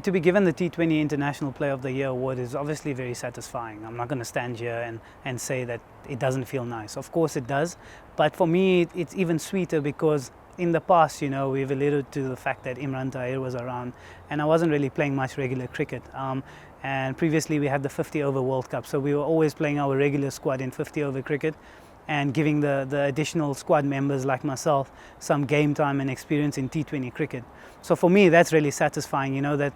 To be given the T20 International Player of the Year award is obviously very satisfying. I'm not going to stand here and say that it doesn't feel nice. Of course it does, but for me it's even sweeter because in the past, we've alluded to the fact that Imran Tahir was around and I wasn't really playing much regular cricket. And previously we had the 50 over World Cup, so we were always playing our regular squad in 50 over cricket and giving the additional squad members like myself some game time and experience in T20 cricket. So for me that's really satisfying, that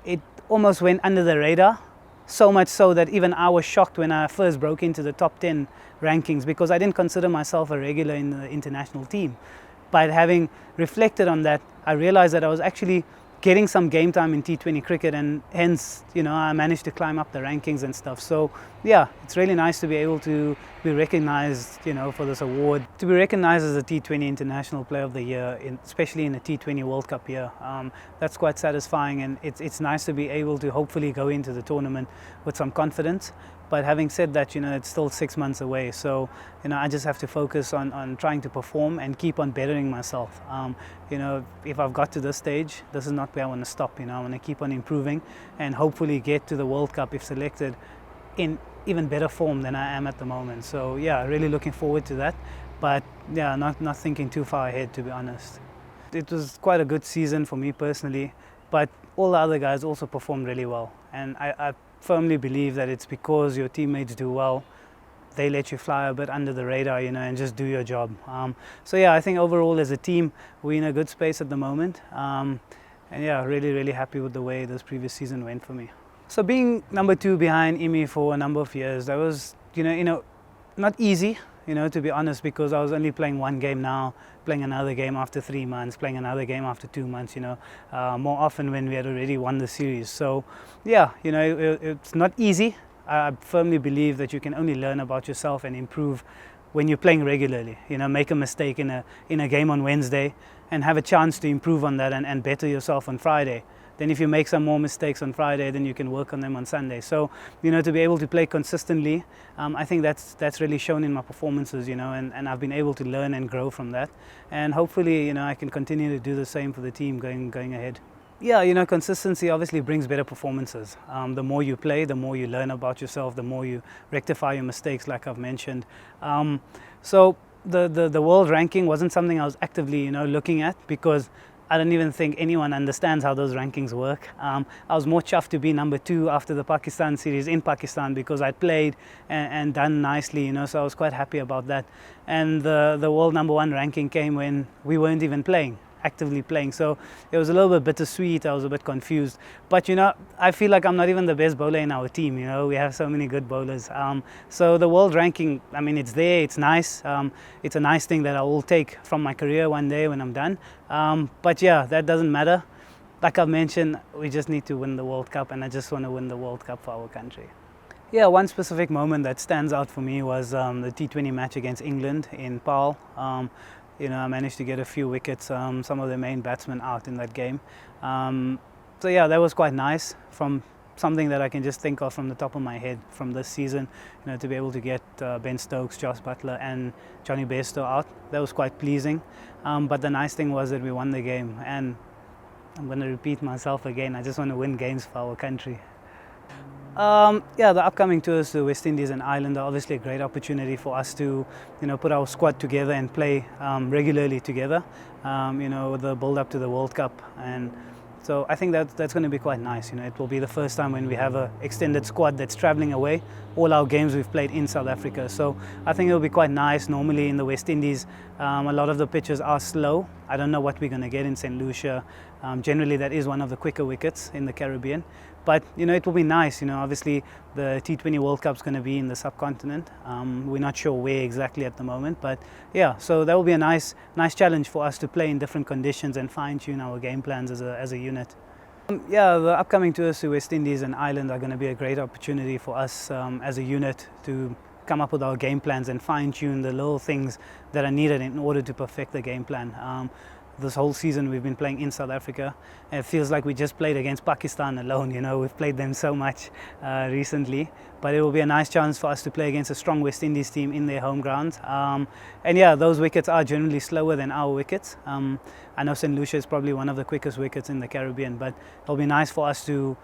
it almost went under the radar, so much so that even I was shocked when I first broke into the top 10 rankings because I didn't consider myself a regular in the international team. But having reflected on that, I realized that I was actually getting some game time in T20 cricket, and hence, I managed to climb up the rankings and stuff. So yeah, it's really nice to be able to be recognized, for this award. To be recognized as a T20 International Player of the Year, especially in a T20 World Cup year, that's quite satisfying, and it's nice to be able to hopefully go into the tournament with some confidence. But having said that, it's still 6 months away. So, I just have to focus on trying to perform and keep on bettering myself. If I've got to this stage, this is not where I want to stop. I want to keep on improving and hopefully get to the World Cup if selected in even better form than I am at the moment. So yeah, really looking forward to that. But yeah, not thinking too far ahead, to be honest. It was quite a good season for me personally, but all the other guys also performed really well. And I firmly believe that it's because your teammates do well, they let you fly a bit under the radar, and just do your job. So yeah, I think overall as a team, we're in a good space at the moment. And yeah, really happy with the way this previous season went for me. So being number 2 behind Imi for a number of years, that was, not easy, to be honest, because I was only playing one game now, playing another game after 3 months, playing another game after 2 months, more often when we had already won the series. So yeah, it's not easy. I firmly believe that you can only learn about yourself and improve when you're playing regularly. Make a mistake in a game on Wednesday and have a chance to improve on that and better yourself on Friday. Then if you make some more mistakes on Friday, then you can work on them on Sunday. So, to be able to play consistently, I think that's really shown in my performances, and I've been able to learn and grow from that. And hopefully, I can continue to do the same for the team going ahead. Yeah, consistency obviously brings better performances. The more you play, the more you learn about yourself, the more you rectify your mistakes, like I've mentioned. So the world ranking wasn't something I was actively, looking at because I don't even think anyone understands how those rankings work. I was more chuffed to be number 2 after the Pakistan series in Pakistan because I'd played and done nicely, so I was quite happy about that. And the world number 1 ranking came when we weren't even actively playing, so it was a little bit bittersweet. I was a bit confused, but I feel like I'm not even the best bowler in our team. We have so many good bowlers. So the world ranking, it's there, it's nice. It's a nice thing that I will take from my career one day when I'm done. But yeah, that doesn't matter. Like I've mentioned, we just need to win the World Cup, and I just want to win the World Cup for our country. Yeah, one specific moment that stands out for me was the T20 match against England in Paarl. I managed to get a few wickets, some of the main batsmen out in that game. So yeah, that was quite nice, from something that I can just think of from the top of my head from this season. To be able to get Ben Stokes, Josh Buttler and Johnny Bairstow out, that was quite pleasing. But the nice thing was that we won the game, and I'm going to repeat myself again, I just want to win games for our country. Yeah, the upcoming tours to West Indies and Ireland are obviously a great opportunity for us to, put our squad together and play regularly together, with the build-up to the World Cup. And so I think that's going to be quite nice. It will be the first time when we have an extended squad that's travelling away. All our games we've played in South Africa, so I think it'll be quite nice. Normally in the West Indies, a lot of the pitches are slow. I don't know what we're going to get in St. Lucia. Generally that is one of the quicker wickets in the Caribbean. But it will be nice. Obviously the T20 World Cup is going to be in the subcontinent. We're not sure where exactly at the moment, but yeah, so that will be a nice challenge for us to play in different conditions and fine-tune our game plans as a unit. Yeah, the upcoming tours to West Indies and Ireland are going to be a great opportunity for us as a unit to come up with our game plans and fine-tune the little things that are needed in order to perfect the game plan. this whole season we've been playing in South Africa. And it feels like we just played against Pakistan alone, you know, we've played them so much recently. But it will be a nice chance for us to play against a strong West Indies team in their home ground. And yeah, those wickets are generally slower than our wickets. I know St. Lucia is probably one of the quickest wickets in the Caribbean, but it'll be nice for us to,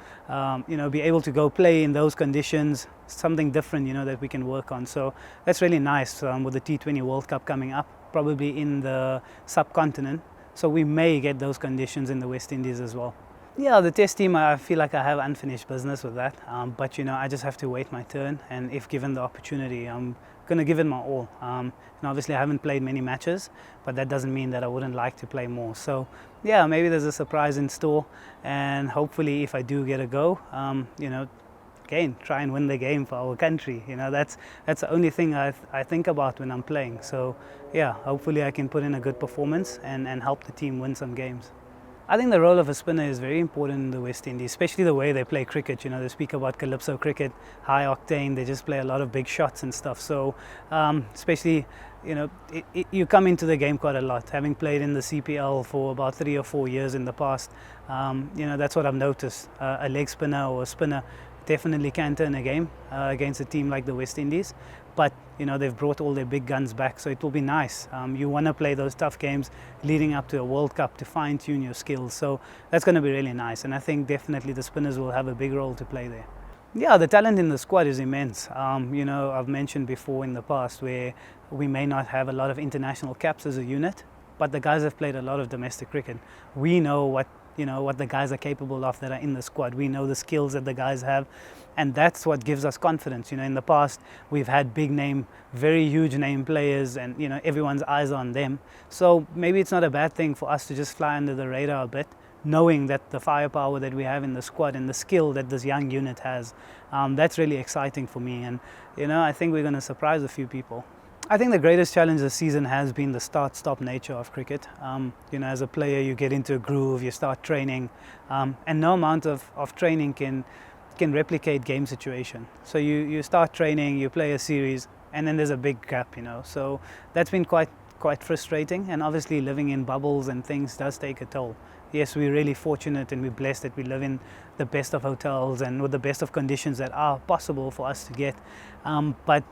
you know, be able to go play in those conditions, something different, you know, that we can work on. So that's really nice with the T20 World Cup coming up, probably in the subcontinent. So we may get those conditions in the West Indies as well. Yeah, the test team, I feel like I have unfinished business with that. But, you know, I just have to wait my turn. And if given the opportunity, I'm going to give it my all. And obviously I haven't played many matches, but that doesn't mean that I wouldn't like to play more. So, yeah, maybe there's a surprise in store. And hopefully if I do get a go, you know, again, try and win the game for our country. You know, that's the only thing I think about when I'm playing. So, yeah, hopefully I can put in a good performance and help the team win some games. I think the role of a spinner is very important in the West Indies, especially the way they play cricket. You know, they speak about calypso cricket, high octane, they just play a lot of big shots and stuff. So, especially, you know, you come into the game quite a lot. Having played in the CPL for about 3 or 4 years in the past, you know, that's what I've noticed. A leg spinner or a spinner definitely can turn a game against a team like the West Indies. But, you know, they've brought all their big guns back, so it will be nice. You want to play those tough games leading up to a World Cup to fine-tune your skills. So that's going to be really nice. And I think definitely the spinners will have a big role to play there. Yeah, the talent in the squad is immense. You know, I've mentioned before in the past where we may not have a lot of international caps as a unit, but the guys have played a lot of domestic cricket. We know what the guys are capable of that are in the squad. We know the skills that the guys have, and that's what gives us confidence. You know, in the past we've had big name, very huge name players, and you know, everyone's eyes on them. So maybe it's not a bad thing for us to just fly under the radar a bit, knowing that the firepower that we have in the squad and the skill that this young unit has, that's really exciting for me. And you know, I think we're going to surprise a few people. I think the greatest challenge this season has been the start-stop nature of cricket. You know, as a player, you get into a groove, you start training, and no amount of training can replicate game situation. So you start training, you play a series, and then there's a big gap, you know. So that's been quite frustrating, and obviously living in bubbles and things does take a toll. Yes, we're really fortunate and we're blessed that we live in the best of hotels and with the best of conditions that are possible for us to get. But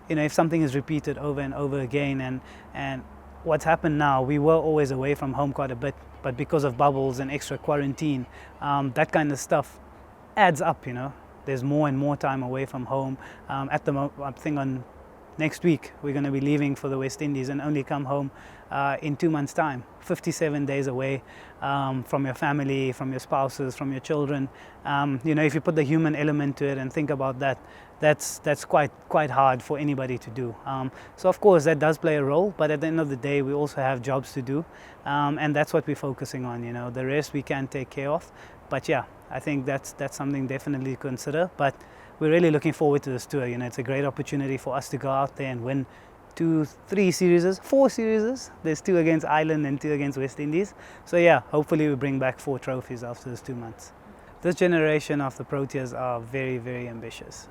you know, if something is repeated over and over again, and what's happened now, we were always away from home quite a bit, but because of bubbles and extra quarantine, that kind of stuff adds up, you know. There's more and more time away from home. At the moment, I think on next week, we're going to be leaving for the West Indies and only come home in 2 months' time. 57 days away from your family, from your spouses, from your children. You know, if you put the human element to it and think about that, that's quite hard for anybody to do. So of course that does play a role, but at the end of the day we also have jobs to do, and that's what we're focusing on. You know, the rest we can take care of. But yeah, I think that's something definitely to consider. But we're really looking forward to this tour. You know, it's a great opportunity for us to go out there and win 4 series. There's 2 against Ireland and 2 against West Indies. So yeah, hopefully we bring back 4 trophies after this 2 months. This generation of the Proteas are very, very ambitious.